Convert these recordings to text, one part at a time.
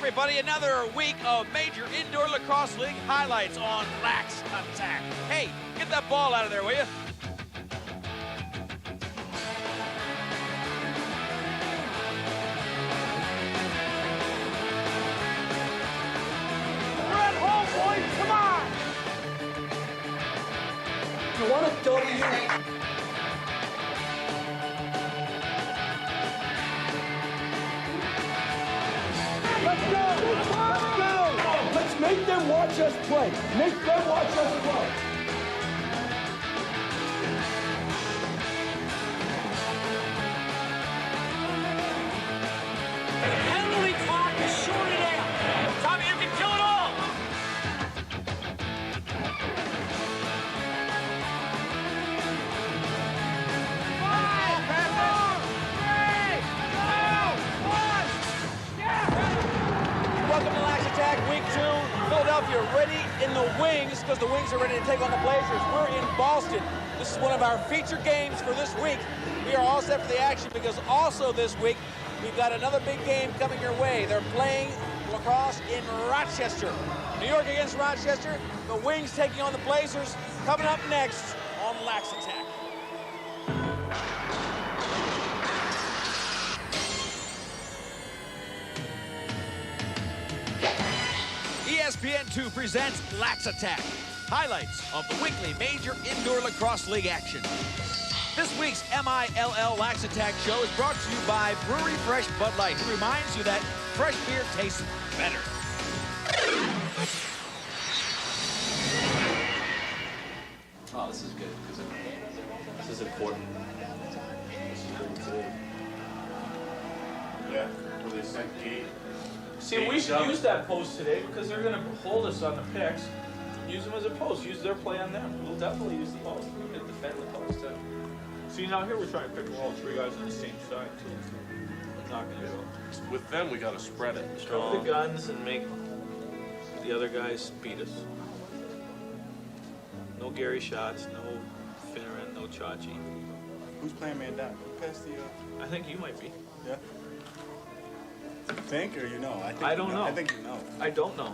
everybody, another week of major indoor lacrosse league highlights on Laxattack. Hey, get that ball out of there, will you? We're at home, boys, come on! You want a W? Let's go! Let's go! Let's make them watch us play. Make them watch us play. Penalty clock is shorted out. Tommy, you can kill it all. Welcome to Laxattack, week 2. Philadelphia ready in the wings because the Wings are ready to take on the Blazers. We're in Boston. This is one of our feature games for this week. We are all set for the action because also this week we've got another big game coming your way. They're playing lacrosse in Rochester. New York against Rochester. The Wings taking on the Blazers. Coming up next on Laxattack. ESPN2 presents Laxattack, highlights of the weekly major indoor lacrosse league action. This week's MILL Laxattack show is brought to you by Brewery Fresh Bud Light, who reminds you that fresh beer tastes better. Oh, this is good, because this is important. This is good too. Yeah, where they sent Gate. See, we should use that post today because they're going to hold us on the picks. Use them as a post. Use their play on them. We'll definitely use the post. We're going to defend the post. See, now here we're trying to pick all 3 guys on the same side, too. We're not going to do it. With them, we got to spread it. Throw the guns and make the other guys beat us. No Gary shots, no Finneran, no Chachi. Who's playing man down? Pass the. I think you might be. Yeah. Think or you know? I don't know. I think you know. I don't know.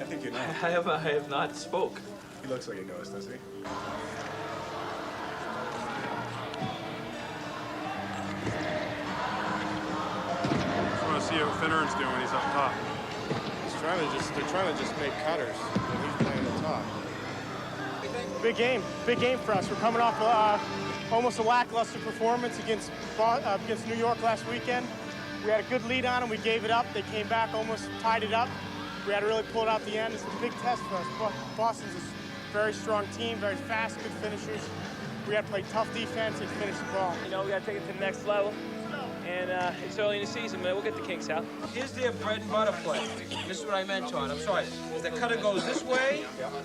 I think you know. I have not spoke. He looks like he knows, doesn't he? Just want to see what Finneran's doing when he's up top. They're trying to just make cutters, and he's playing the top. Big game for us. We're coming off almost a lackluster performance against New York last weekend. We had a good lead on them. We gave it up. They came back, almost tied it up. We had to really pull it out the end. It's a big test for us. Boston's a very strong team, very fast, good finishers. We had to play tough defense and finish the ball. You know, we got to take it to the next level. And it's early in the season, man. We'll get the kinks out. Here's their bread and butter play. This is what I meant, Todd. I'm sorry. If the cutter goes this way,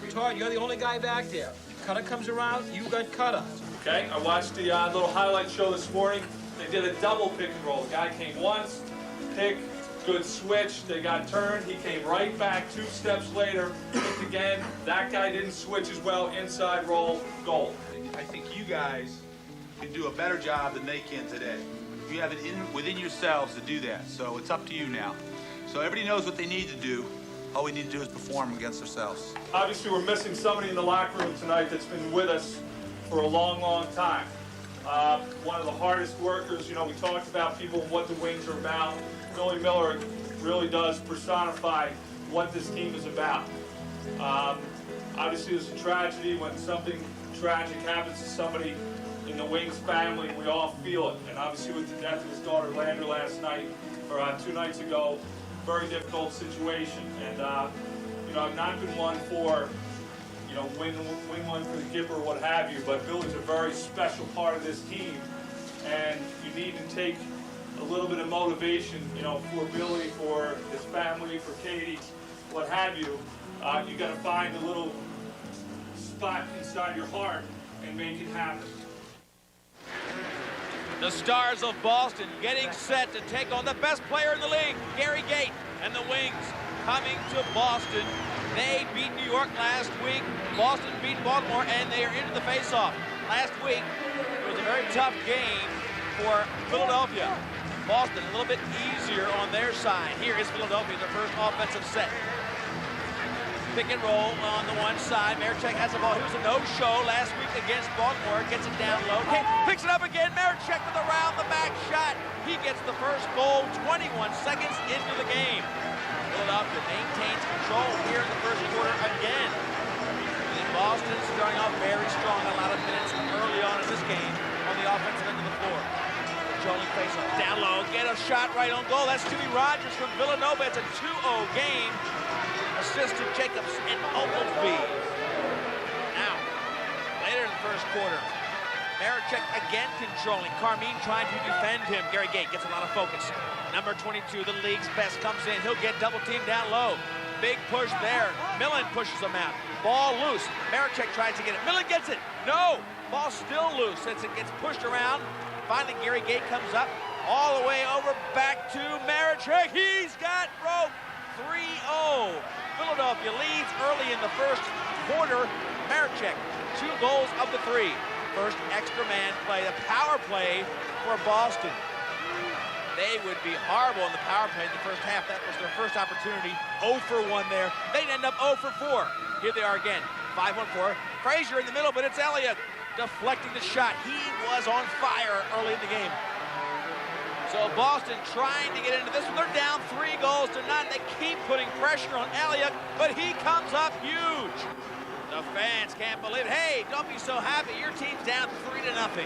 Todd, you're the only guy back there. Cutter comes around, you got cutter. Okay, I watched the little highlight show this morning. They did a double pick and roll. The guy came once, pick, good switch. They got turned. He came right back 2 steps later, picked again. That guy didn't switch as well. Inside roll, goal. I think you guys can do a better job than they can today. You have it within yourselves to do that, so it's up to you now. So everybody knows what they need to do. All we need to do is perform against ourselves. Obviously, we're missing somebody in the locker room tonight that's been with us for a long, long time. One of the hardest workers, you know, we talked about people and what the Wings are about. Billy Miller really does personify what this team is about. Obviously, it's a tragedy when something tragic happens to somebody in the Wings family. We all feel it. And obviously, with the death of his daughter Lander last night, or 2 nights ago, very difficult situation. And, you know, I've not been one for, you know, win one for the Gipper or what have you, but Billy's a very special part of this team, and you need to take a little bit of motivation, you know, for Billy, for his family, for Katie, what have you. You got to find a little spot inside your heart and make it happen. The Stars of Boston getting set to take on the best player in the league, Gary Gate, and the Wings coming to Boston. They beat New York last week. Boston beat Baltimore, and they are into the face-off. Last week, it was a very tough game for Philadelphia. Boston a little bit easier on their side. Here is Philadelphia, their first offensive set. Pick and roll on the one side. Marichek has the ball. He was a no-show last week against Baltimore. Gets it down low. Okay, picks it up again. Marichek with a round-the-back shot. He gets the first goal 21 seconds into the game. Philadelphia maintains control here in the first quarter again. And Boston starting off very strong. A lot of minutes early on in this game on the offensive end of the floor. Controlling face-off. Down low. Get a shot right on goal. That's Jimmy Rogers from Villanova. It's a 2-0 game. Assist to Jacobs and Oglesby. Now, later in the first quarter, Marichek again controlling. Carmine trying to defend him. Gary Gate gets a lot of focus. Number 22, the league's best, comes in. He'll get double teamed down low. Big push there. Millen pushes him out. Ball loose. Marichek tries to get it. Millen gets it. No. Ball still loose as it gets pushed around. Finally, Gary Gate comes up all the way over back to Marichek. He's got rope. 3-0. Philadelphia leads early in the first quarter. Marichek, 2 goals of the 3. First extra man play, the power play for Boston. They would be horrible in the power play in the first half. That was their first opportunity. 0 for 1 there. They'd end up 0 for 4. Here they are again. 5-1-4. Frazier in the middle, but it's Elliott deflecting the shot. He was on fire early in the game. So Boston trying to get into this one. They're down 3 goals to none. They keep putting pressure on Elliott, but he comes up huge. The fans can't believe it. Hey, don't be so happy. Your team's down 3-0.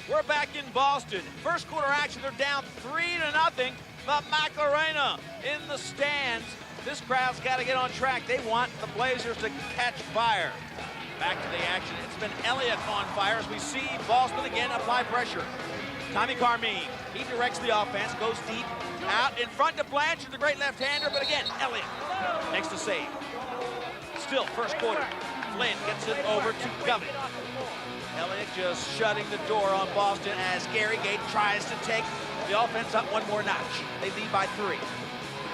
We're back in Boston. First quarter action, they're down 3-0. But Macarena in the stands. This crowd's got to get on track. They want the Blazers to catch fire. Back to the action. It's been Elliott on fire as we see Boston again apply pressure. Tommy Carmine, he directs the offense, goes deep, out in front to Blanchard, the great left-hander, but again, Elliott makes the save. Still, first quarter, Flynn gets it over to Govey. Elliott just shutting the door on Boston as Gary Gate tries to take the offense up one more notch. They lead by 3.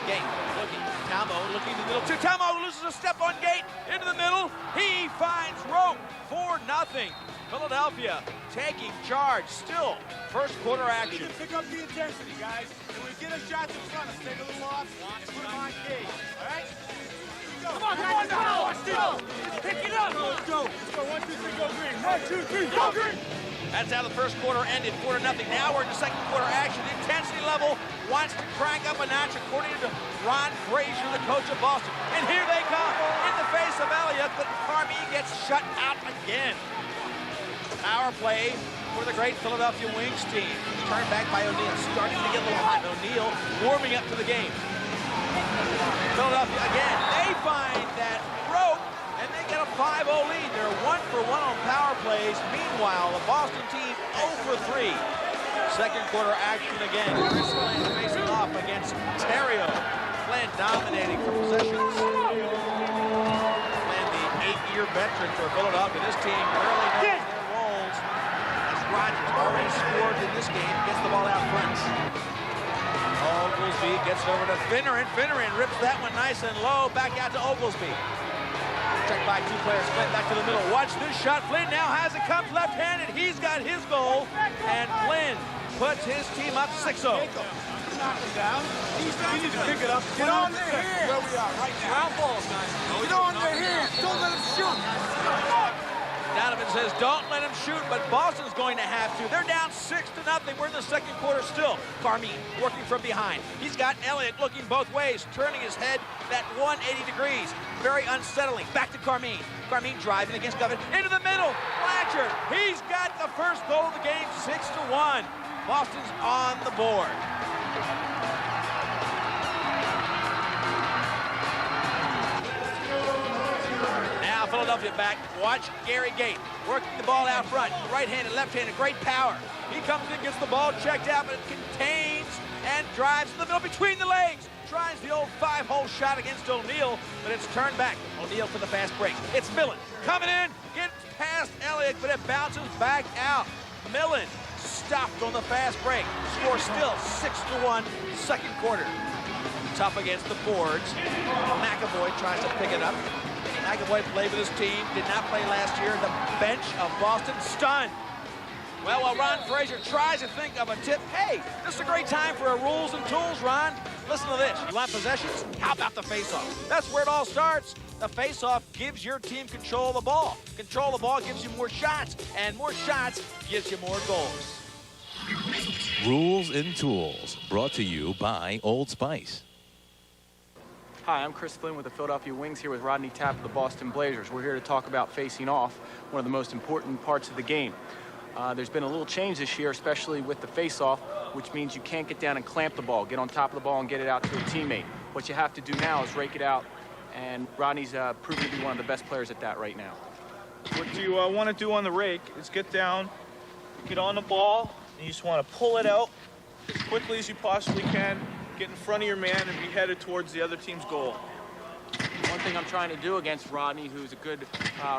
Gate looking, Tamo looking in the middle too. Tamo loses a step on Gate into the middle. He finds rope. 4-0. Philadelphia taking charge. Still, first quarter action. We need to pick up the intensity, guys. When we get a shot in front, let's take a little off and put them on Gate. All right? Come on, now. Let's go. Let's pick it up. Let's go. Let's go. 1, 2, 3, go green. 1, 2, 3, go green. That's how the first quarter ended, 4-0. Now we're in the second quarter action. The intensity level wants to crank up a notch, according to Ron Frazier, the coach of Boston. And here they come in the face of Elliott, but Carmine gets shut out again. Power play for the great Philadelphia Wings team. Turned back by O'Neal, starting to get a little hot. O'Neal warming up to the game. Philadelphia again, they find that rope, and they get a 5-0 lead. They're 1 for 1 on power plays. Meanwhile, the Boston team 0 for 3. Second quarter action again. Chris Flynn facing off against Terrio. Flynn dominating for possessions. Flynn, the 8-year veteran for Philadelphia. This team really knows their roles as Rogers already scored in this game. Gets the ball out front. Oglesby gets it over to Finneran. Finneran rips that one nice and low. Back out to Oglesby. Checked by 2 players. Flynn back to the middle. Watch this shot. Flynn now has it. Comes left-handed. He's got his goal. And Flynn puts his team up 6-0. Knock him down. You need to pick it up. Get on their hands. Where we are right now. Ground balls, guys. Get on their hands. Don't let him shoot. Donovan says, don't let him shoot, but Boston's going to have to. They're down 6-0. We're in the second quarter still. Carmine working from behind. He's got Elliott looking both ways, turning his head that 180 degrees. Very unsettling. Back to Carmine. Carmine driving against Govey. Into the middle. Blanchard. He's got the first goal of the game, 6-1. Boston's on the board. Philadelphia back. Watch Gary Gate working the ball out front. Right-handed, left-handed, great power. He comes in, gets the ball checked out, but it contains and drives in the middle between the legs. Tries the old 5-hole shot against O'Neal, but it's turned back. O'Neal for the fast break. It's Millen coming in, gets past Elliott, but it bounces back out. Millen stopped on the fast break. Score still 6-1, second quarter. Tough against the boards. McAvoy tries to pick it up. McAvoy played with his team, did not play last year. The bench of Boston stunned. Well, while Ron Frazier tries to think of a tip, hey, this is a great time for a rules and tools, Ron. Listen to this. You want possessions? How about the face-off? That's where it all starts. The face-off gives your team control of the ball. Control of the ball gives you more shots, and more shots gives you more goals. Rules and Tools, brought to you by Old Spice. Hi, I'm Chris Flynn with the Philadelphia Wings here with Rodney Tapp of the Boston Blazers. We're here to talk about facing off, one of the most important parts of the game. There's been a little change this year, especially with the face-off, which means you can't get down and clamp the ball, get on top of the ball and get it out to a teammate. What you have to do now is rake it out, and Rodney's proven to be one of the best players at that right now. What you want to do on the rake is get down, get on the ball, and you just want to pull it out as quickly as you possibly can, get in front of your man, and be headed towards the other team's goal. One thing I'm trying to do against Rodney, who's a good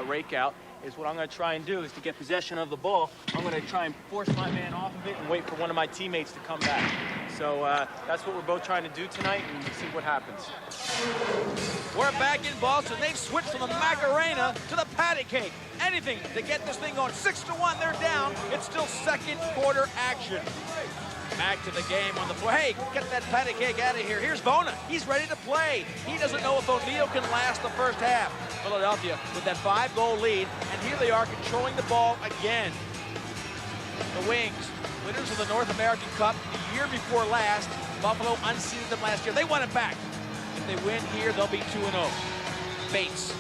rake out, is what I'm going to try and do is to get possession of the ball. I'm going to try and force my man off of it and wait for one of my teammates to come back. So that's what we're both trying to do tonight, and see what happens. We're back in Boston. They've switched from the Macarena to the patty cake. Anything to get this thing going. 6-1, they're down. It's still second quarter action. Back to the game on the floor. Hey, get that patty cake out of here. Here's Bona. He's ready to play. He doesn't know if O'Neal can last the first half. Philadelphia with that 5-goal lead, and here they are controlling the ball again. The Wings, winners of the North American Cup the year before last. Buffalo unseated them last year. They want it back. If they win here, they'll be 2-0. Bates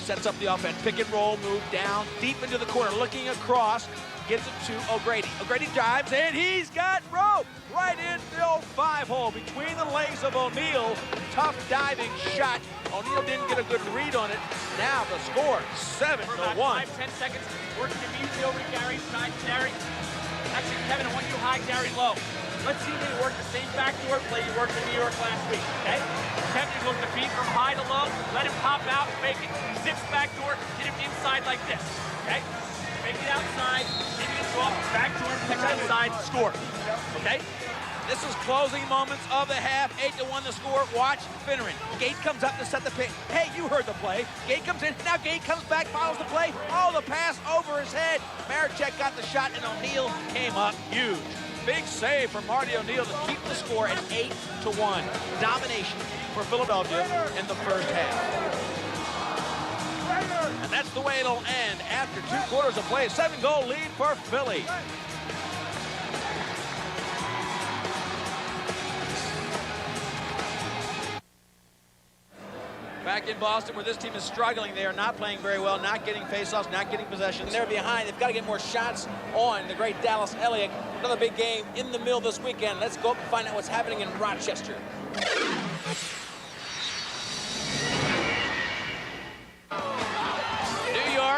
sets up the offense. Pick and roll, move down, deep into the corner, looking across. Gives it to O'Grady. O'Grady dives, and he's got rope right in the old 5-hole between the legs of O'Neal. Tough diving shot. O'Neal didn't get a good read on it. Now the score, 7-1. 5-10 seconds. Work immediately over to Gary, side Gary. Actually, Kevin, I want you high, Gary low. Let's see if they work the same backdoor play you worked in New York last week, okay? Kevin, you look the feet from high to low. Let him pop out, fake it. Zips backdoor, hit him inside like this, okay? Make it outside, maybe it's off, back to him, pitch inside, score. Okay? This is closing moments of the half. 8-1 the score. Watch Finneran. Gate comes up to set the pick. Hey, you heard the play. Gate comes in. Now Gate comes back, follows the play. Oh, the pass over his head. Maricek got the shot, and O'Neal came up huge. Big save from Marty O'Neal to keep the score at 8-1. Domination for Philadelphia in the first half. And that's the way it'll end after 2 quarters of play. 7-goal lead for Philly. Back in Boston, where this team is struggling. They are not playing very well, not getting faceoffs, not getting possessions. They're behind. They've got to get more shots on the great Dallas Elliott. Another big game in the mill this weekend. Let's go up and find out what's happening in Rochester.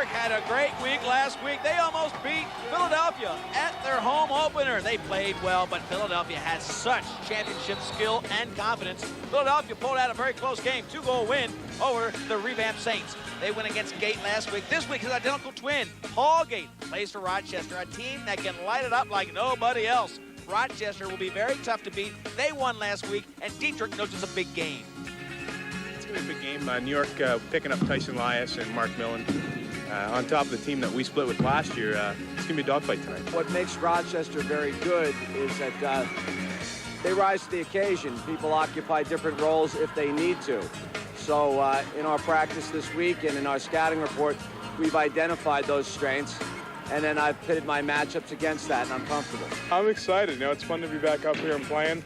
Had a great week last week. They almost beat Philadelphia at their home opener. They played well, but Philadelphia has such championship skill and confidence. Philadelphia pulled out a very close game, 2-goal win over the revamped Saints. They went against Gate last week. This week, his identical twin, Paul Gate, plays for Rochester, a team that can light it up like nobody else. Rochester will be very tough to beat. They won last week, and Dietrich knows it's a big game. It's going to be a big game. New York picking up Tyson Elias and Mark Millen. On top of the team that we split with last year, it's going to be a dogfight tonight. What makes Rochester very good is that they rise to the occasion. People occupy different roles if they need to. So in our practice this week and in our scouting report, we've identified those strengths, and then I've pitted my matchups against that, and I'm comfortable. I'm excited. You know, it's fun to be back up here and playing.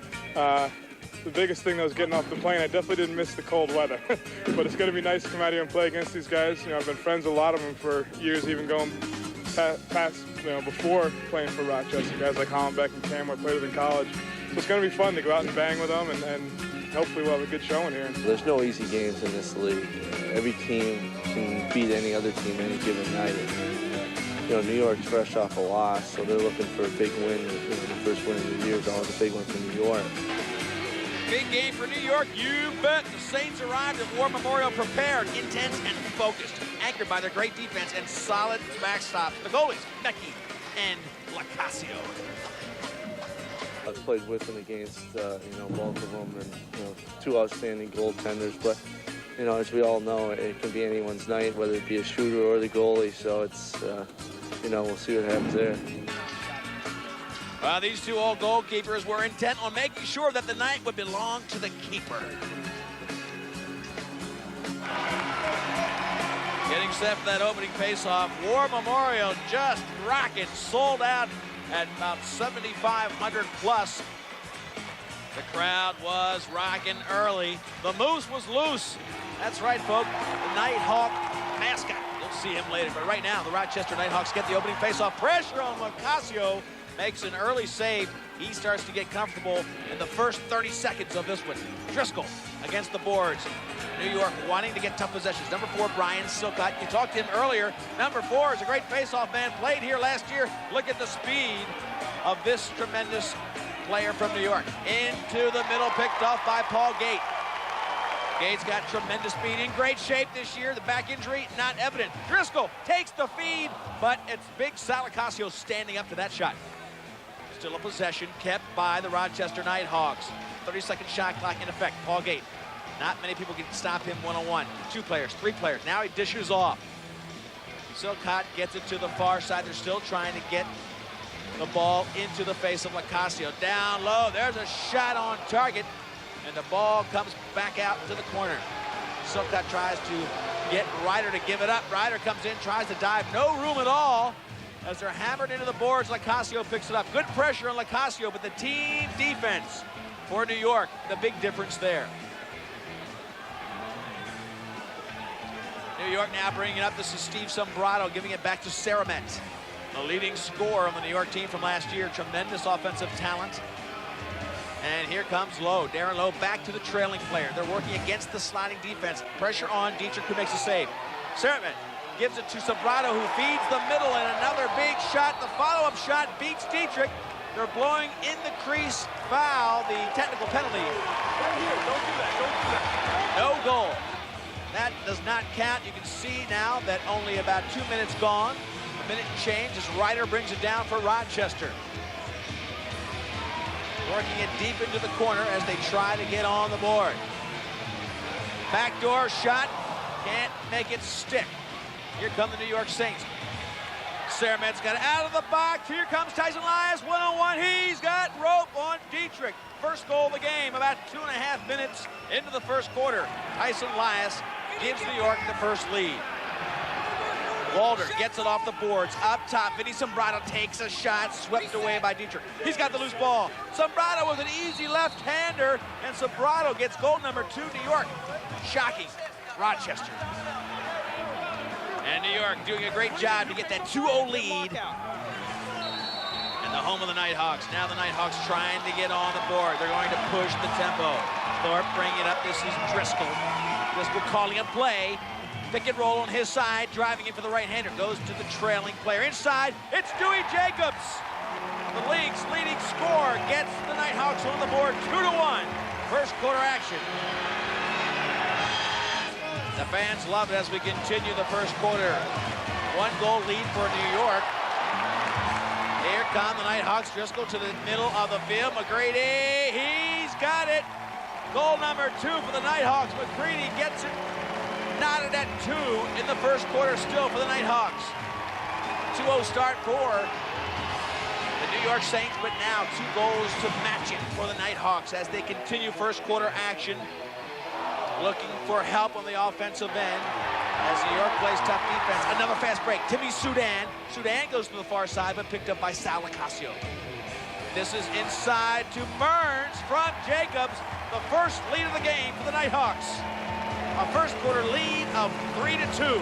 The biggest thing that was getting off the plane, I definitely didn't miss the cold weather. But it's going to be nice to come out here and play against these guys. You know, I've been friends with a lot of them for years, even going past, before playing for Rochester. Guys like Hollenbeck and Cam I played with in college. So it's going to be fun to go out and bang with them, and hopefully we'll have a good showing here. There's no easy games in this league. Every team can beat any other team any given night. New York's fresh off a loss, so they're looking for a big win. The first win of the year is always a big one for New York. Big game for New York, you bet. The Saints arrived at War Memorial prepared, intense, and focused, anchored by their great defense and solid backstop. The goalies, Becky, and Lacasio. I've played with and against, you know, both of them, and, you know, two outstanding goaltenders. But, you know, as we all know, it can be anyone's night, whether it be a shooter or the goalie. So it's, you know, we'll see what happens there. Well, these two old goalkeepers were intent on making sure that the night would belong to the keeper. Getting set for that opening faceoff. War Memorial just rocking, sold out at about 7,500 plus. The crowd was rocking early. The moose was loose. That's right, folks. The Nighthawk mascot. You'll see him later, but right now the Rochester Nighthawks get the opening faceoff. Pressure on Lacasio. Makes an early save. He starts to get comfortable in the first 30 seconds of this one. Driscoll against the boards. New York wanting to get tough possessions. Number 4, Brian Silcott. You talked to him earlier. Number 4 is a great face-off man. Played here last year. Look at the speed of this tremendous player from New York. Into the middle, picked off by Paul Gate. Gate's got tremendous speed, in great shape this year. The back injury, not evident. Driscoll takes the feed, but it's big Salacasio standing up to that shot. Still a possession kept by the Rochester Nighthawks. 30-second shot clock in effect. Paul Gate. Not many people can stop him one-on-one. 2 players, 3 players. Now he dishes off. Silcott gets it to the far side. They're still trying to get the ball into the face of Lacasio. Down low. There's a shot on target. And the ball comes back out to the corner. Silcott tries to get Ryder to give it up. Ryder comes in, tries to dive. No room at all. As they're hammered into the boards, Lacasio picks it up. Good pressure on Lacasio, but the team defense for New York, the big difference there. New York now bringing it up. This is Steve Sombrato giving it back to Saramet, the leading scorer on the New York team from last year. Tremendous offensive talent. And here comes Lowe. Darren Lowe back to the trailing player. They're working against the sliding defense. Pressure on Dietrich, who makes a save. Saramet gives it to Sombrato, who feeds the middle, and another big shot. The follow-up shot beats Dietrich. They're blowing in the crease foul, the technical penalty. Right here, don't do that, don't do that. No goal. That does not count. You can see now that only about 2 minutes gone. A minute and change as Ryder brings it down for Rochester. Working it deep into the corner as they try to get on the board. Backdoor shot, can't make it stick. Here come the New York Saints. Saramet's got it out of the box. Here comes Tyson Elias, one-on-one. He's got rope on Dietrich. First goal of the game, about 2.5 minutes into the first quarter. Tyson Elias gives New York the first lead. Walder gets it off the boards. Up top, Vinny Sombrato takes a shot, swept away by Dietrich. He's got the loose ball. Sombrato was an easy left-hander, and Sombrato gets goal number 2, New York. Shocking, Rochester. And New York doing a great job to get that 2-0 lead. And the home of the Nighthawks. Now the Nighthawks trying to get on the board. They're going to push the tempo. Thorpe bringing it up. This is Driscoll. Driscoll calling a play. Pick and roll on his side, driving in for the right-hander. Goes to the trailing player. Inside, it's Dewey Jacobs. The league's leading scorer gets the Nighthawks on the board 2-1. First quarter action. The fans love it as we continue the first quarter. 1-goal lead for New York. Here come the Nighthawks. Driscoll to the middle of the field. McGrady, he's got it. Goal number 2 for the Nighthawks. McGrady gets it. Knotted at 2 in the first quarter still for the Nighthawks. 2-0 start for the New York Saints, but now 2 goals to match it for the Nighthawks as they continue first quarter action. Looking for help on the offensive end as New York plays tough defense. Another fast break. Timmy Sudan. Sudan goes to the far side, but picked up by Sal Lacasio. This is inside to Burns from Jacobs. The first lead of the game for the Nighthawks. A first quarter lead of 3-2.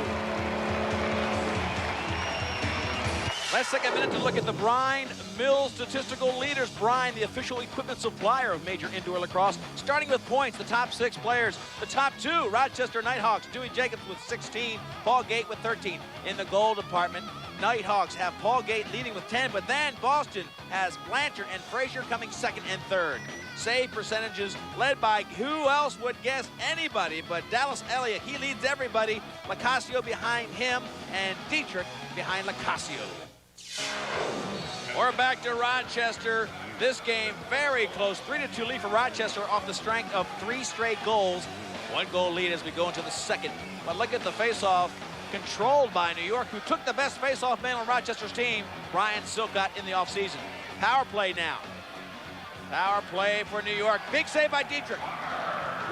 Let's take a minute to look at the Brine Mills statistical leaders. Brine, the official equipment supplier of major indoor lacrosse. Starting with points, the top 6 players. The top 2, Rochester Nighthawks. Dewey Jacobs with 16, Paul Gate with 13. In the goal department, Nighthawks have Paul Gate leading with 10, but then Boston has Blanchard and Frazier coming second and third. Save percentages led by who else would guess anybody but Dallas Elliott. He leads everybody. Lacasio behind him and Dietrich behind Lacasio. We're back to Rochester. This game very close. 3-2 lead for Rochester off the strength of 3 straight goals. 1-goal lead as we go into the second. But look at the faceoff controlled by New York, who took the best faceoff man on Rochester's team, Brian Silcott, in the offseason. Power play now. Power play for New York. Big save by Dietrich.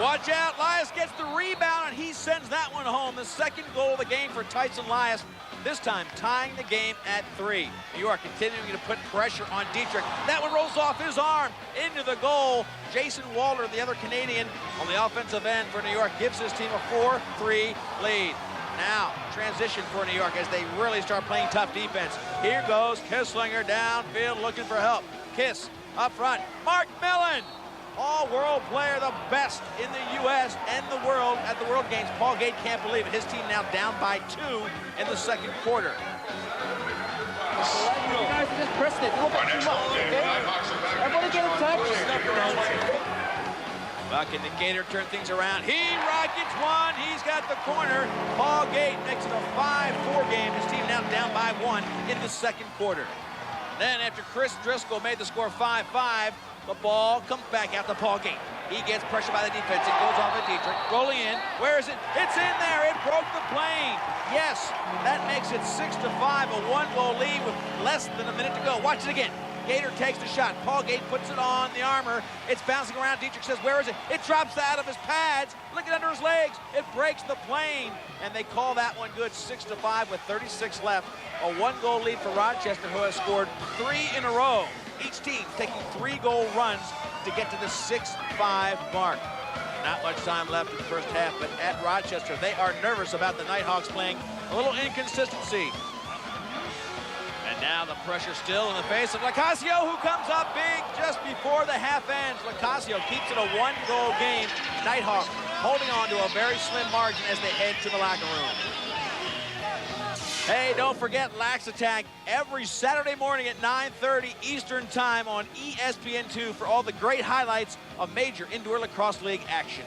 Watch out. Lias gets the rebound, and he sends that one home. The second goal of the game for Tyson Lias. This time tying the game at 3. New York continuing to put pressure on Dietrich. That one rolls off his arm into the goal. Jason Walter, the other Canadian on the offensive end for New York, gives his team a 4-3 lead. Now, transition for New York as they really start playing tough defense. Here goes Kisslinger downfield looking for help. Kiss up front. Mark Millen, all-world player, the best in the U.S. and the world at the World Games. Paul Gate can't believe it. His team now down by 2 in the second quarter. You guys are just pressing it. Don't get too much, okay? Everybody get in touch. Bucket to Gator turn things around. He rockets one. He's got the corner. Paul Gate makes it a 5-4 game. His team now down by 1 in the second quarter. Then after Chris Driscoll made the score 5-5, the ball comes back out to Paul Gate. He gets pressure by the defense. It goes off at Dietrich. Rolling in. Where is it? It's in there. It broke the plane. Yes, that makes it 6-5, a 1-goal lead with less than a minute to go. Watch it again. Gator takes the shot. Paul Gate puts it on the armor. It's bouncing around. Dietrich says, where is it? It drops out of his pads. Look at under his legs. It breaks the plane. And they call that one good, 6-5 with 36 left. A 1-goal lead for Rochester, who has scored 3 in a row. Each team taking 3-goal runs to get to the 6-5 mark. Not much time left in the first half, but at Rochester, they are nervous about the Nighthawks playing a little inconsistency. And now the pressure still in the face of Lacasio, who comes up big just before the half ends. Lacasio keeps it a 1-goal game. Nighthawks holding on to a very slim margin as they head to the locker room. Hey, don't forget Laxattack every Saturday morning at 9:30 Eastern Time on ESPN2 for all the great highlights of major indoor lacrosse league action.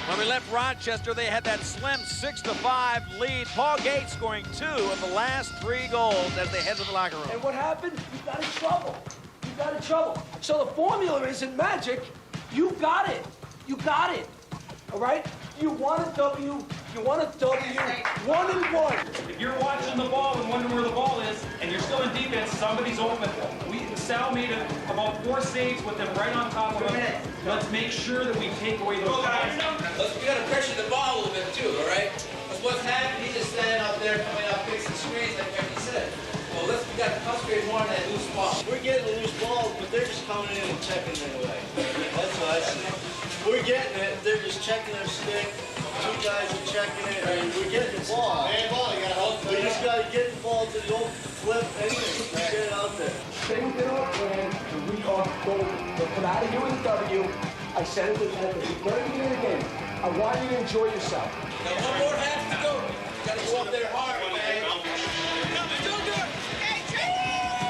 When we left Rochester, they had that slim 6-5 lead. Paul Gate scoring 2 of the last 3 goals as they head to the locker room. And what happened? You got in trouble. You got in trouble. So the formula isn't magic. You got it. You got it. All right? You want a W. You want a W. 1-1. If you're watching the ball and wondering where the ball is, and you're still in defense, somebody's open. Sal made about 4 saves with them right on top of him. Let's make sure that we take away those guys. We got to pressure the ball a little bit too, all right? Because what's happening, he's just standing up there coming up fixing screens like Becky said. Well, we got to concentrate more on that loose ball. We're getting the loose balls, but they're just coming in and checking it away. That's what I see. We're getting it, they're just checking their stick. 2 guys are checking it, and we're getting the ball. Man, ball, you gotta hold. We just gotta get the ball to the old flip anything. Get it out there. Stay within our plan, and we are golden. We'll come out of here with a W. I said it at the very beginning of the game. I want you to enjoy yourself. Got 1 more half to go. You gotta go up there hard, man.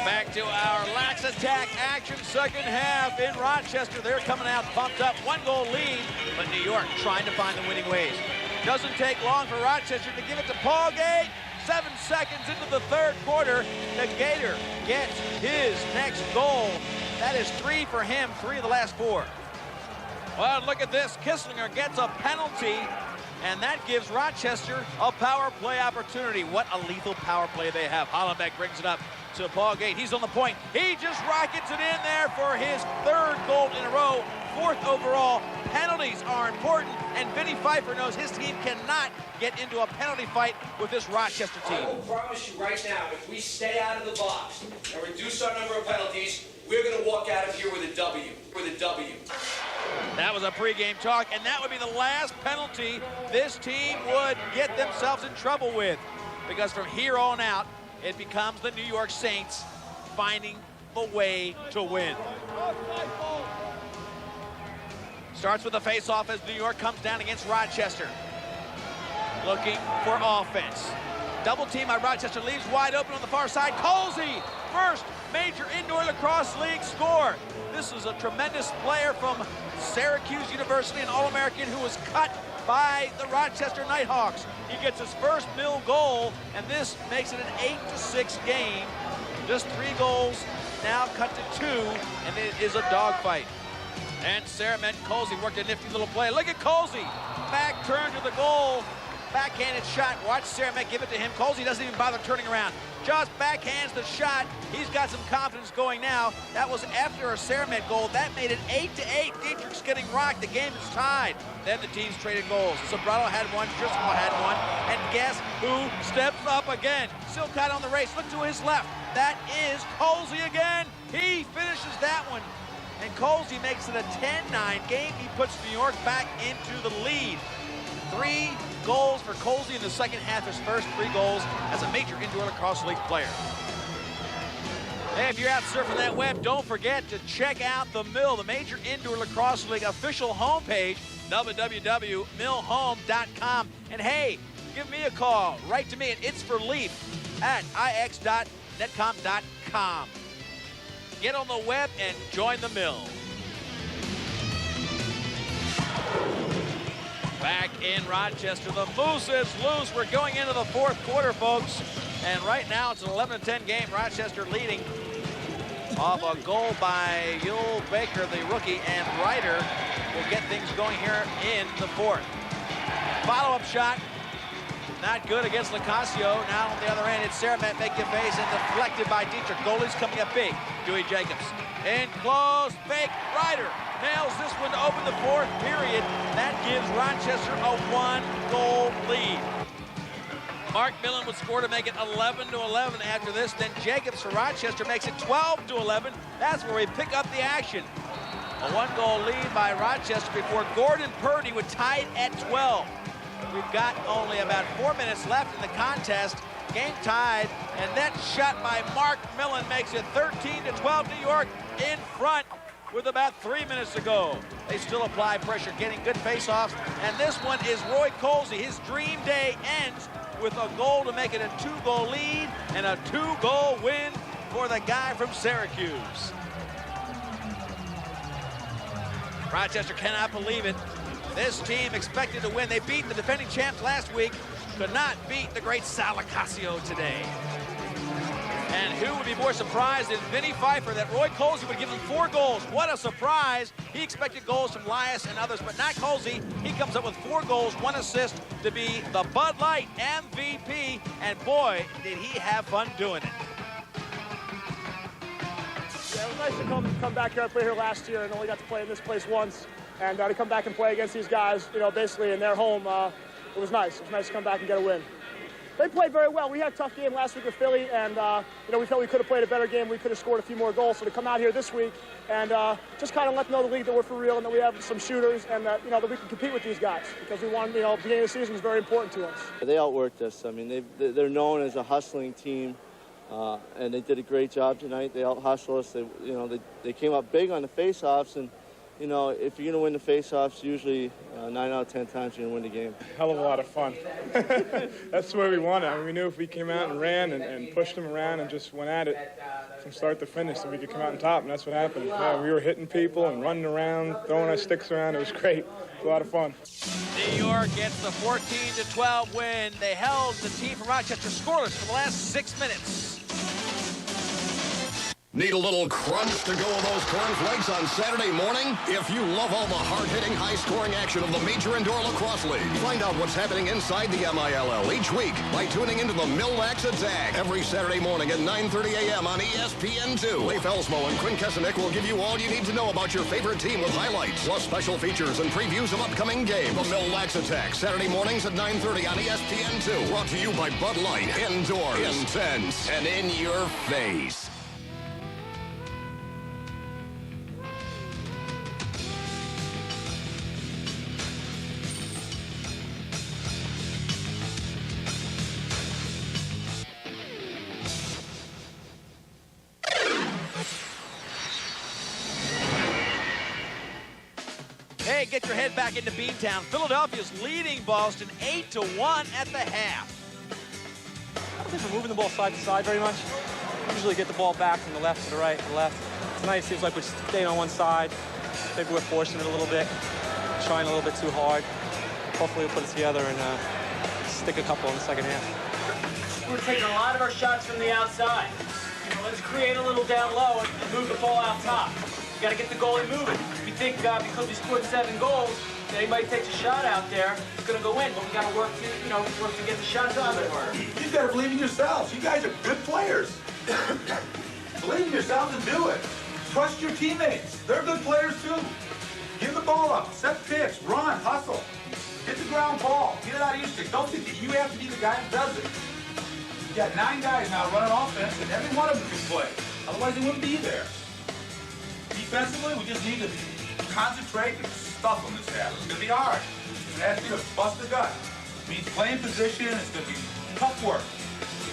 Back to our Laxattack action second half in Rochester. They're coming out pumped up, 1-goal lead, but New York trying to find the winning ways. Doesn't take long for Rochester to give it to Paul Gate. 7 seconds into the third quarter, the Gator gets his next goal. That is 3 for him, 3 of the last 4. Well, look at this. Kisslinger gets a penalty, and that gives Rochester a power play opportunity. What a lethal power play they have. Hollenbeck brings it up to Paul Gate. He's on the point. He just rockets it in there for his 3rd goal in a row, 4th overall. Penalties are important, and Vinny Pfeiffer knows his team cannot get into a penalty fight with this Rochester team. I will promise you right now, if we stay out of the box and reduce our number of penalties, we're going to walk out of here with a W. That was a pregame talk, and that would be the last penalty this team would get themselves in trouble with, because from here on out, it becomes the New York Saints finding the way to win. Starts with a face-off as New York comes down against Rochester. Looking for offense. Double team by Rochester, leaves wide open on the far side. Colsey, first major indoor lacrosse league score. This is a tremendous player from Syracuse University, an All-American who was cut by the Rochester Nighthawks. He gets his first Mill goal, and this makes it an 8-6 game. Just 3 goals, now cut to 2, and it is a dogfight. And Sarah met Colsey, worked a nifty little play. Look at Colsey, back turn to the goal, backhanded shot. Watch Sarah Met give it to him. Colsey doesn't even bother turning around. Just backhands the shot. He's got some confidence going now. That was after a Sarah Met goal. That made it 8-8. Dietrich's getting rocked. The game is tied. Then the teams traded goals. Sobrato had one, Driscoll had one, and guess who steps up again? Silcott on the race. Look to his left. That is Colsey again. He finishes that one. And Colsey makes it a 10-9 game. He puts New York back into the lead. 3 goals for Colsey in the second half, his first 3 goals as a major indoor lacrosse league player. Hey, if you're out surfing that web, don't forget to check out the Mill, the major indoor lacrosse league official homepage, www.millhome.com. And hey, give me a call. Write to me at itsforleaf@ix.netcom.com. Get on the web and join the Mill. Back in Rochester, the Moose is loose. We're going into the 4th quarter, folks. And right now it's an 11-10 game. Rochester leading off a goal by Yul Baker, the rookie, and Ryder will get things going here in the 4th. Follow-up shot. Not good against Lacasio. Now on the other end, it's Sarah Met making a face and deflected by Dietrich. Goalie's coming up big. Dewey Jacobs. In close, fake, Ryder nails this one to open the 4th period. That gives Rochester a 1-goal lead. Mark Millen would score to make it 11-11 after this. Then Jacobs for Rochester makes it 12-11. That's where we pick up the action. A 1-goal lead by Rochester before Gordon Purdy would tie it at 12. We've got only about 4 minutes left in the contest. Game tied, and that shot by Mark Millen makes it 13-12 New York in front with about 3 minutes to go. They still apply pressure, getting good face-offs, and this one is Roy Colsey. His dream day ends with a goal to make it a 2-goal lead and a 2-goal win for the guy from Syracuse. Rochester cannot believe it. This team expected to win. They beat the defending champs last week, could not beat the great Sal Lacasio today. And who would be more surprised than Vinny Pfeiffer that Roy Colsey would give him 4 goals? What a surprise. He expected goals from Lias and others, but not Colsey. He comes up with 4 goals, 1 assist to be the Bud Light MVP, and boy, did he have fun doing it. Yeah, it was nice to come back here. I played here last year and only got to play in this place once. And to come back and play against these guys, you know, basically in their home, it was nice. It was nice to come back and get a win. They played very well. We had a tough game last week with Philly, and you know, we felt we could have played a better game. We could have scored a few more goals. So to come out here this week and just kind of let them know the league that we're for real and that we have some shooters and that, you know, that we can compete with these guys because we want, you know, the beginning of the season is very important to us. They outworked us. I mean, they're known as a hustling team, and they did a great job tonight. They out-hustled us. They came up big on the face-offs, and you know, if you're going to win the face-offs, usually 9 out of 10 times you're going to win the game. Hell of a lot of fun. That's the way we wanted. I mean, we knew if we came out and ran and pushed them around and just went at it from start to finish, that we could come out on top, and that's what happened. Yeah, we were hitting people and running around, throwing our sticks around. It was great. It was a lot of fun. New York gets the 14-12 win. They held the team from Rochester scoreless for the last 6 minutes. Need a little crunch to go with those cornflakes on Saturday morning? If you love all the hard-hitting, high-scoring action of the Major Indoor Lacrosse League, find out what's happening inside the MILL each week by tuning into the Mill Laxattack every Saturday morning at 9:30 a.m. on ESPN2. Leif Elsmo and Quinn Kesenick will give you all you need to know about your favorite team with highlights, plus special features and previews of upcoming games. The Mill Laxattack, Saturday mornings at 9:30 on ESPN2. Brought to you by Bud Light. Indoors, intense, and in your face. Hey, get your head back into Beantown. Philadelphia's leading Boston 8-1 at the half. don't think we're moving the ball side to side very much. We usually get the ball back from the left to the right, to the left. Tonight it seems like we're staying on one side. Maybe we're forcing it a little bit, trying a little bit too hard. Hopefully we'll put it together and stick a couple in the second half. We're taking a lot of our shots from the outside. Let's create a little down low and move the ball out top. You got to get the goalie moving. We think because we scored 7 goals, that anybody takes a shot out there, it's going to go in. But we got to work to get the shots a little bit harder. You got to believe in yourselves. You guys are good players. Believe in yourselves and do it. Trust your teammates. They're good players too. Give the ball up. Set pitch. Run. Hustle. Hit the ground ball. Get it out of your stick. Don't think that you have to be the guy that does it. You got 9 guys now running offense, and every one of them can play. Otherwise, they wouldn't be there. Defensively, we just need to concentrate and stuff them this half. It's going to be hard. It's going to ask you to bust the gut. It means playing position. It's going to be tough work.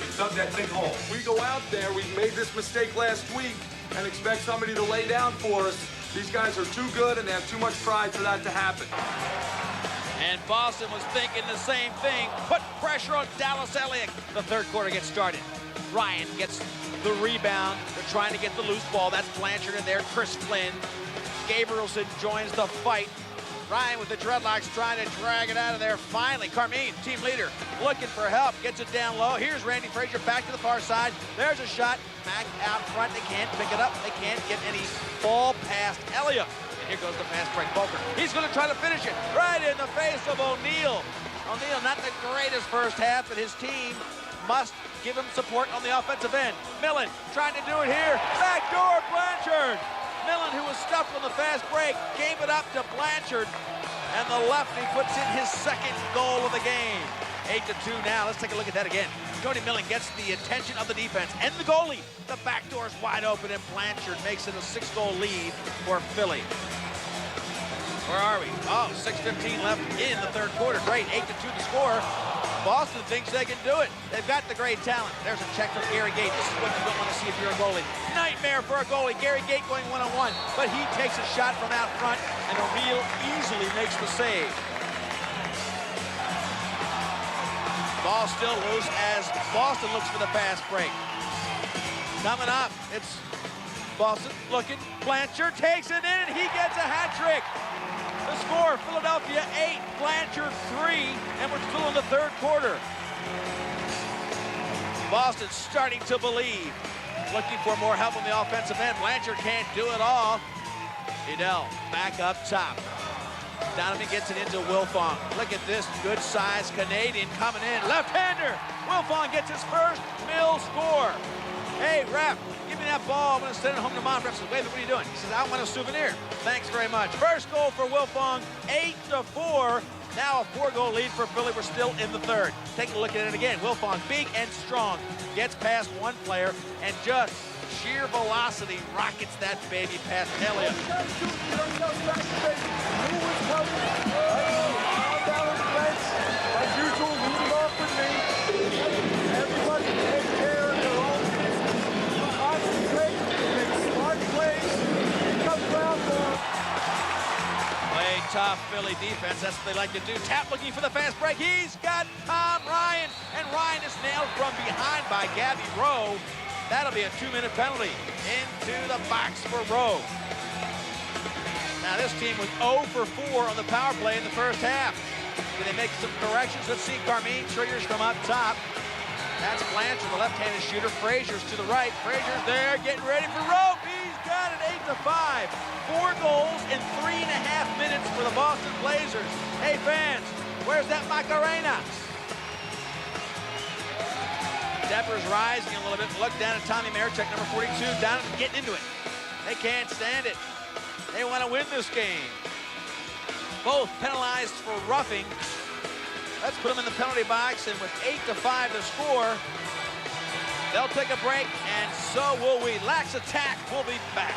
It's up that big hole. We go out there, we made this mistake last week, and expect somebody to lay down for us. These guys are too good, and they have too much pride for that to happen. And Boston was thinking the same thing. Put pressure on Dallas Elliott. The third quarter gets started. Ryan gets the rebound. They're trying to get the loose ball. That's Blanchard in there. Chris Flynn. Gabrielson joins the fight. Ryan with the dreadlocks trying to drag it out of there. Finally, Carmine, team leader, looking for help. Gets it down low. Here's Randy Frazier back to the far side. There's a shot. Back out front. They can't pick it up. They can't get any ball past Elliott. And here goes the fast break. Boker. He's going to try to finish it right in the face of O'Neal. O'Neal, not the greatest first half, but his team must give him support on the offensive end. Millen trying to do it here. Backdoor Blanchard. Millen, who was stuffed on the fast break, gave it up to Blanchard. And the lefty puts in his second goal of the game. 8-2 now. Let's take a look at that again. Cody Millen gets the attention of the defense and the goalie. The back door's wide open, and Blanchard makes it a 6-goal lead for Philly. Where are we? Oh, 6:15 left in the third quarter. Great, 8-2 the score. Boston thinks they can do it. They've got the great talent. There's a check from Gary Gate. This is what you don't want to see if you're a goalie. Nightmare for a goalie. Gary Gate going one-on-one, but he takes a shot from out front, and O'Neal easily makes the save. Ball still loose as Boston looks for the fast break. Coming up, it's Boston looking. Blanchard takes it in, and he gets a hat trick. The score, Philadelphia 8, Blanchard 3, and we're still in the third quarter. Boston starting to believe. Looking for more help on the offensive end. Blanchard can't do it all. Edel back up top. Donovan gets it into Wilfong. Look at this good-sized Canadian coming in. Left-hander. Wilfong gets his first Mill score. Hey, ref, give me that ball. I'm going to send it home to mom. Ref says, wait, what are you doing? He says, I want a souvenir. Thanks very much. First goal for Wilfong, 8-4. Now a 4-goal lead for Philly. We're still in the third. Take a look at it again. Wilfong, big and strong, gets past one player and just sheer velocity rockets that baby past Elliott. As usual, leading off with me. Everybody take care of their own business. Concentrate, make smart plays, come around for. Play tough Philly defense. That's what they like to do. Tap looking for the fast break. He's got Tom Ryan, and Ryan is nailed from behind by Gabby Rowe. That'll be a 2-minute penalty into the box for Rowe. Now this team was 0 for 4 on the power play in the first half. Can they make some corrections? Let's see. Carmine triggers from up top. That's Blanchard, the left-handed shooter. Frazier's to the right. Frazier's there, getting ready for Rowe. He's got it, 8-5. 4 goals in 3.5 minutes for the Boston Blazers. Hey fans, where's that Macarena? Devers rising a little bit. Look down at Tommy Marichek, number 42, down and getting into it. They can't stand it. They want to win this game. Both penalized for roughing. Let's put them in the penalty box, and with 8-5 to score, they'll take a break, and so will we. Laxattack will be back.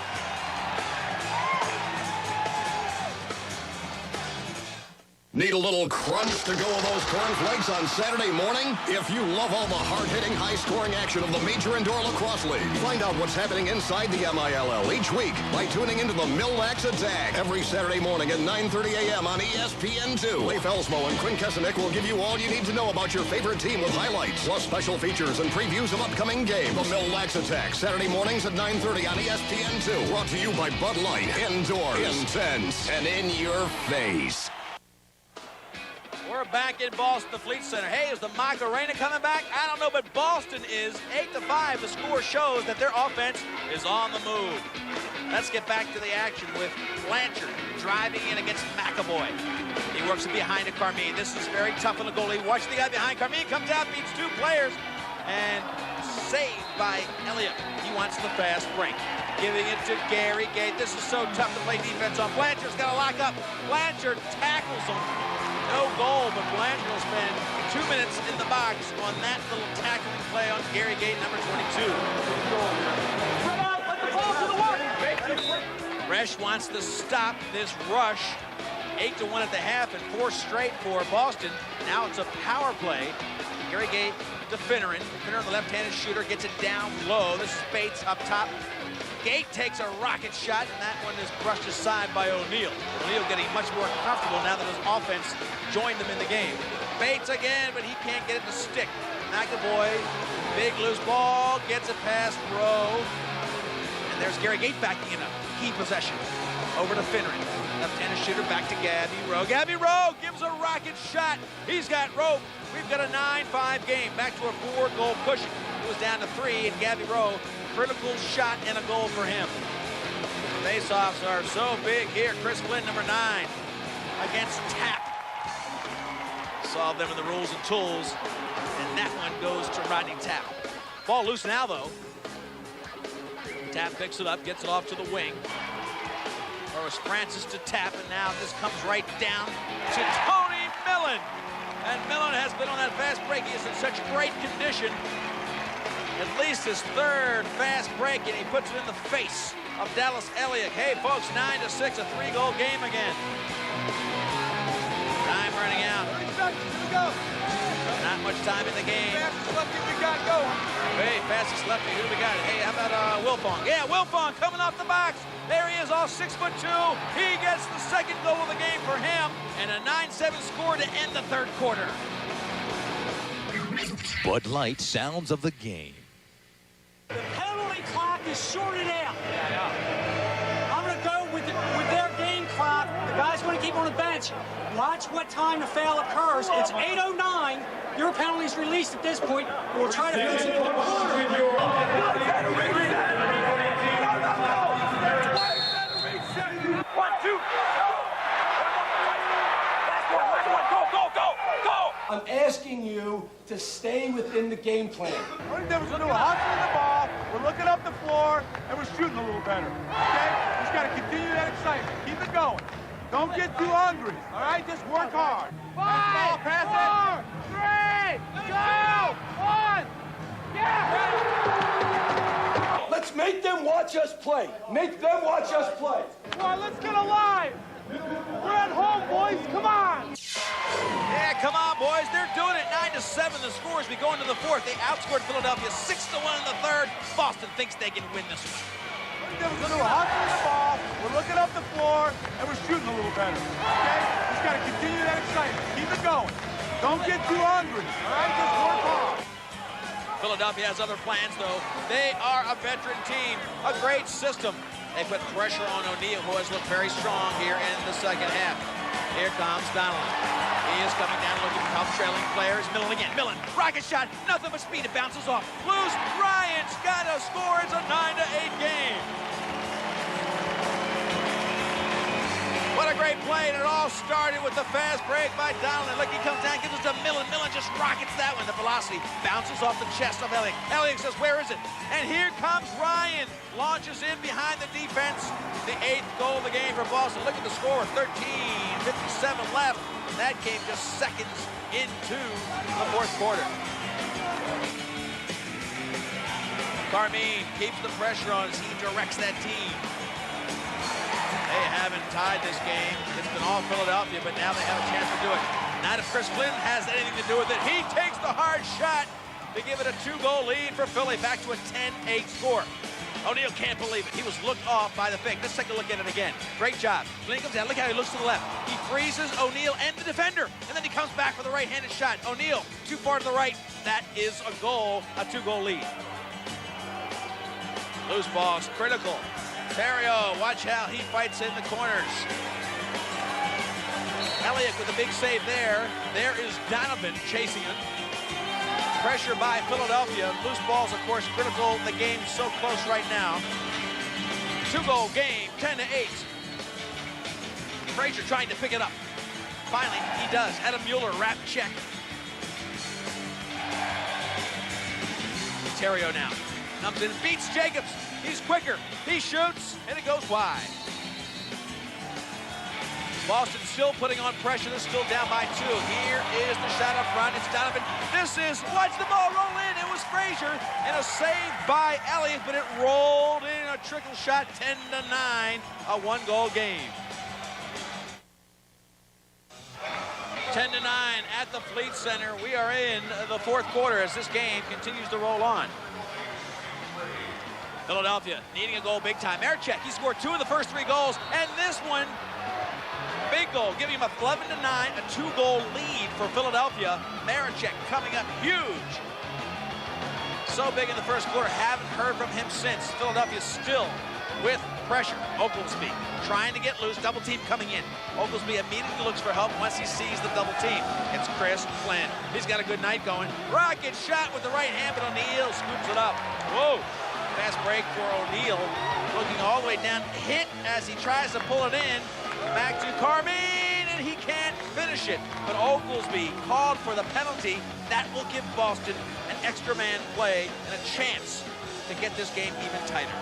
Need a little crunch to go with those cornflakes on Saturday morning? If you love all the hard-hitting, high-scoring action of the Major Indoor Lacrosse League, find out what's happening inside the MILL each week by tuning into the Laxattack every Saturday morning at 9:30 a.m. on ESPN2. Leif Elsmo and Quinn Kesenick will give you all you need to know about your favorite team with highlights, plus special features and previews of upcoming games. The Laxattack, Saturday mornings at 9:30 on ESPN2. Brought to you by Bud Light. Indoors, intense, and in your face. We're back in Boston, the Fleet Center. Hey, is the Macarena coming back? I don't know, but Boston is 8-5. The score shows that their offense is on the move. Let's get back to the action with Blanchard driving in against McAvoy. He works it behind to Carmine. This is very tough on the goalie. Watch the guy behind. Carmine comes out, beats two players, and saved by Elliott. He wants the fast break. Giving it to Gary Gate. This is so tough to play defense on. Blanchard's got to lock up. Blanchard tackles him. No goal, but Blanchard will spend 2 minutes in the box on that little tackling play on Gary Gate, number 22. Let the ball to the work. Resch wants to stop this rush. 8-1 at the half and 4 straight for Boston. Now it's a power play. Gary Gate to Finneran. Finneran, the left-handed shooter, gets it down low. This is Bates up top. Gate takes a rocket shot, and that one is brushed aside by O'Neal. O'Neal getting much more comfortable now that his offense joined them in the game. Bates again, but he can't get it to stick. McAvoy, big loose ball, gets it past Rowe. And there's Gary Gate backing in a key possession. Over to Finneran. Left-handed shooter back to Gabby Rowe. Gabby Rowe gives a rocket shot. He's got rope. We've got a 9-5 game. Back to a 4-goal cushion. It was down to 3, and Gabby Rowe, critical shot and a goal for him. Face-offs are so big here. Chris Flynn, number 9, against Tapp. Solve them in the rules and tools, and that one goes to Rodney Tapp. Ball loose now, though. Tapp picks it up, gets it off to the wing. Horace Francis to Tapp, and now this comes right down to Tony Millen. And Millen has been on that fast break. He is in such great condition. At least his 3rd fast break, and he puts it in the face of Dallas Elliott. Hey, folks, 9-6, a 3-goal game again. Time running out. 30 seconds, here we go. Not much time in the game. Fastest lefty we got going. Hey, fastest lefty, who do we got? Hey, how about Wilfong? Yeah, Wilfong coming off the box. There he is, all 6'2". He gets the 2nd goal of the game for him, and a 9-7 score to end the 3rd quarter. Bud Light sounds of the game. The penalty clock is shorted out. I'm going to go with their game clock. The guy's going to keep on the bench. Watch what time the foul occurs. It's 8:09. Your penalty's released at this point. We'll try to fix it. 1, 2. Go. I'm asking you to stay within the game plan. Only difference we're doing hustling the ball, we're looking up the floor, and we're shooting a little better. Okay? Just got to continue that excitement. Keep it going. Don't get too hungry. All right? Just work hard. 5, 4, 3, 2, 1. Yeah! Let's make them watch us play. Make them watch us play. Come on, let's get alive. We're at home, boys. Come on. Yeah, come on, boys. They're doing it. 9-7 the score as we go into the 4th. They outscored Philadelphia 6-1 in the 3rd. Boston thinks they can win this one. Only difference we're doing hustling the ball, we're looking up the floor, and we're shooting a little better. Okay? Just got to continue that excitement. Keep it going. Don't get too hungry. All right? Just work hard. Philadelphia has other plans, though. They are a veteran team, a great system. They put pressure on O'Neal, who has looked very strong here in the 2nd half. Here comes Donnelly. He is coming down looking for help, trailing players. Millen again. Millen, rocket shot, nothing but speed. It bounces off. Loose. Ryan's got a score. It's a 9-8 game. What a great play, and it all started with the fast break by Donnelly. Look, he comes down, gives it to Millen. Millen just rockets that one. The velocity bounces off the chest of Elliott. Elliott says, where is it? And here comes Ryan. Launches in behind the defense. The 8th goal of the game for Boston. Look at the score, 13:57 left. That came just seconds into the 4th quarter. Carmine keeps the pressure on as he directs that team. They haven't tied this game. It's been all Philadelphia, but now they have a chance to do it. Not if Chris Flynn has anything to do with it. He takes the hard shot to give it a 2-goal lead for Philly, back to a 10-8 score. O'Neal can't believe it. He was looked off by the fake. Let's take a look at it again. Great job. Flynn comes down. Look how he looks to the left. He freezes O'Neal and the defender, and then he comes back for the right-handed shot. O'Neal too far to the right. That is a goal, a 2-goal lead. Loose ball's critical. Terrio, watch how he fights in the corners. Elliott with a big save there. There is Donovan chasing him. Pressure by Philadelphia. Loose balls, of course, critical. The game's so close right now. 2-goal game, 10-8. Frazier trying to pick it up. Finally, he does. Adam Mueller, wrap check. Terrio now comes in, beats Jacobs. He's quicker. He shoots, and it goes wide. Boston still putting on pressure. They're still down by 2. Here is the shot up front. It's Donovan. This is, watch the ball roll in. It was Frazier, and a save by Elliott, but it rolled in a trickle shot, 10-9, a 1-goal game. 10-9 at the Fleet Center. We are in the 4th quarter as this game continues to roll on. Philadelphia needing a goal big time. Marchek, he scored 2 of the first 3 goals, and this one, big goal, giving him a 11-9, a 2-goal lead for Philadelphia. Marchek coming up huge. So big in the first quarter, haven't heard from him since. Philadelphia still with pressure. Oglesby trying to get loose, double team coming in. Oglesby immediately looks for help once he sees the double team. It's Chris Flynn. He's got a good night going. Rocket shot with the right hand, but O'Neal scoops it up. Whoa. Fast break for O'Neal, looking all the way down, hit as he tries to pull it in. Back to Carmine, and he can't finish it. But Oglesby called for the penalty. That will give Boston an extra man play and a chance to get this game even tighter.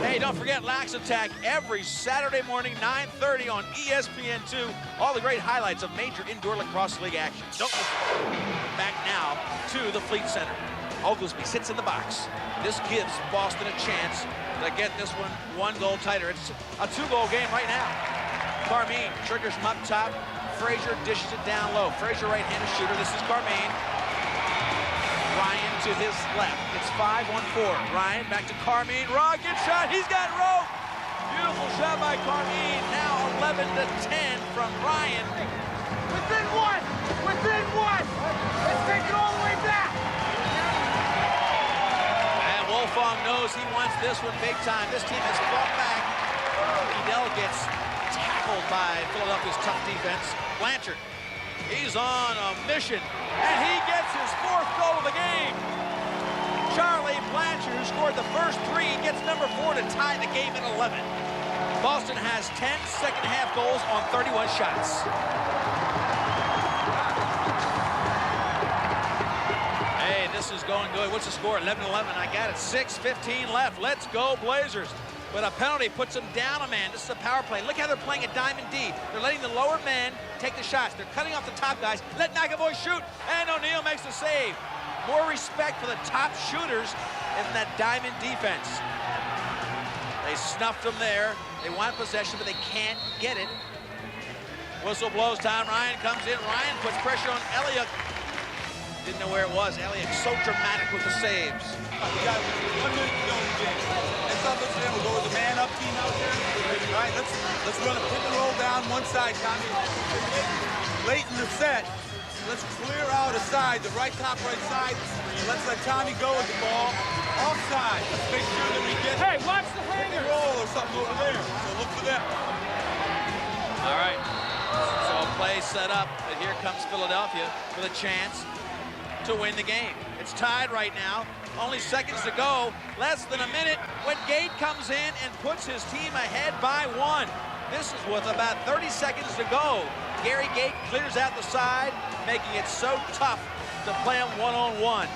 Hey, don't forget Laxattack every Saturday morning, 9:30 on ESPN2. All the great highlights of major indoor lacrosse league action. Don't miss it. Back now to the Fleet Center. Oglesby sits in the box. This gives Boston a chance to get this one goal tighter. It's a 2-goal game right now. Carmine triggers from up top. Frazier dishes it down low. Frazier right-handed shooter. This is Carmine. Ryan to his left. It's 5-1-4. Ryan back to Carmine. Rocket shot. He's got rope. Beautiful shot by Carmine. Now 11-10 from Ryan. Within 1. Within 1. Let's take it all the way back. Wolfong knows he wants this one big time. This team has fought back. Edel gets tackled by Philadelphia's tough defense. Blanchard, he's on a mission, and he gets his 4th goal of the game. Charlie Blanchard, who scored the first 3, gets number 4 to tie the game at 11. Boston has 10 second-half goals on 31 shots. This is going good. What's the score? 11-11. I got it. 6:15 left. Let's go, Blazers. But a penalty puts them down a man. This is a power play. Look how they're playing at Diamond D. They're letting the lower men take the shots. They're cutting off the top guys. Let McAvoy shoot. And O'Neal makes the save. More respect for the top shooters in that Diamond defense. They snuffed them there. They want possession, but they can't get it. Whistle blows time. Ryan comes in. Ryan puts pressure on Elliott. Didn't know where it was. Elliott so dramatic with the saves. We got 1 minute to go in the game. Let's not listen to him. We'll go with the man-up team out there. All right, let's run a pick and roll down one side, Tommy. Late in the set, let's clear out a side, the right top, right side, and let's let Tommy go with the ball. Offside. Let's make sure that we get watch the pick and roll or something over there. So look for that. All right. So a play set up, and here comes Philadelphia with a chance to win the game. It's tied right now. Only seconds to go. Less than a minute when Gate comes in and puts his team ahead by 1. This is with about 30 seconds to go. Gary Gate clears out the side, making it so tough to play him one-on-one.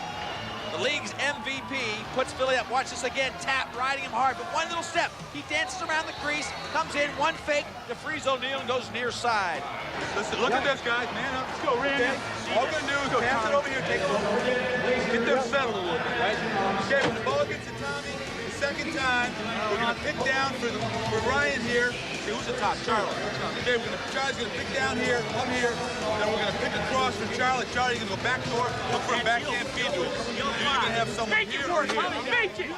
The league's MVP puts Philly up. Watch this again. Tap, riding him hard, but one little step. He dances around the crease, comes in, one fake to freeze O'Neal and goes near side. Listen, look at this, guys. Man up. Let's go, Randy. All we're going to do is go pass it over here, take it over. Get them settled a little bit, right? Okay, when the ball gets to Tommy, second time. We're going to pick down for Ryan here. Okay, who's the top? Charlie. Okay, Charlie's going to pick down here, up here. Then we're going to pick across for Charlie. Charlie's going to go back door, look for a backhand feed to it. You're going to have someone here or here. Make it!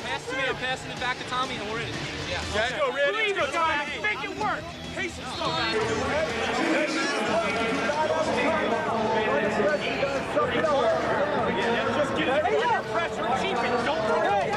Pass to me, I'm passing it back to Tommy, and we're in. Yeah. Okay. Let's go, Randy. Let's go, Tommy. Make it work. Pace it slow. Just get it. Pressure. Keep it. Don't throw it.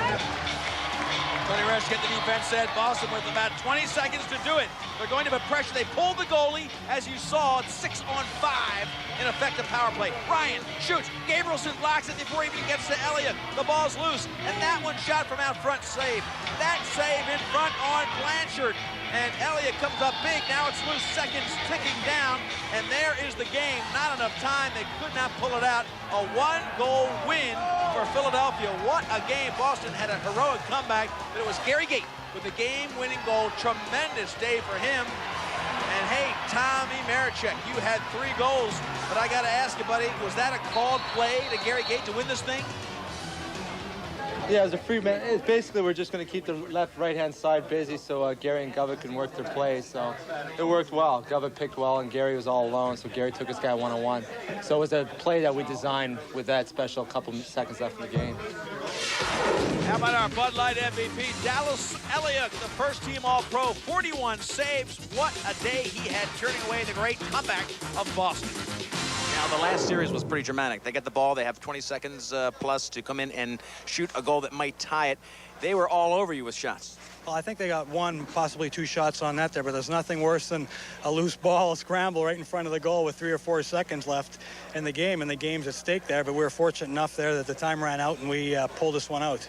Tony Resch get the defense set. Boston with about 20 seconds to do it. They're going to put pressure. They pulled the goalie. As you saw, it's 6-on-5 in effective power play. Ryan shoots. Gabrielson blocks it before he even gets to Elliott. The ball's loose. And that one shot from out front saved. That save in front on Blanchard. And Elliott comes up big. Now it's loose. Seconds ticking down. And there is the game. Not enough time. They could not pull it out. A one-goal win for Philadelphia. What a game. Boston had a heroic comeback. But it was Gary Gait with the game-winning goal. Tremendous day for him. And hey, Tommy Marichek, you had 3 goals. But I got to ask you, buddy, was that a called play to Gary Gait to win this thing? Yeah, it was a free man. It's basically, we're just going to keep the left, right-hand side busy so Gary and Gova can work their plays. So it worked well. Gova picked well, and Gary was all alone, so Gary took his guy one-on-one. So it was a play that we designed with that special couple seconds left in the game. How about our Bud Light MVP, Dallas Elliott, the first-team All-Pro, 41 saves. What a day he had, turning away the great comeback of Boston. Now, the last series was pretty dramatic. They get the ball. They have 20 seconds plus to come in and shoot a goal that might tie it. They were all over you with shots. Well, I think they got 1, possibly 2 shots on net there, but there's nothing worse than a loose ball, a scramble right in front of the goal with 3 or 4 seconds left in the game, and the game's at stake there. But we were fortunate enough there that the time ran out, and we pulled this one out.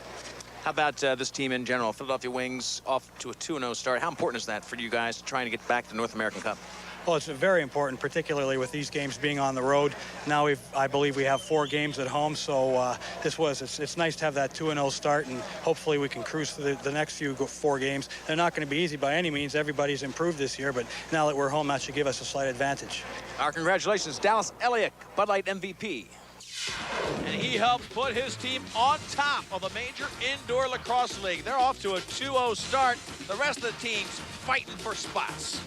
How about this team in general? Philadelphia Wings off to a 2-0 start. How important is that for you guys trying to get back to the North American Cup? Well, it's very important, particularly with these games being on the road. Now I believe we have 4 games at home, so it's nice to have that 2-0 start, and hopefully we can cruise through the next 4 games. They're not going to be easy by any means. Everybody's improved this year, but now that we're home, that should give us a slight advantage. Our congratulations, Dallas Elliott, Bud Light MVP. And he helped put his team on top of the major indoor lacrosse league. They're off to a 2-0 start. The rest of the team's fighting for spots.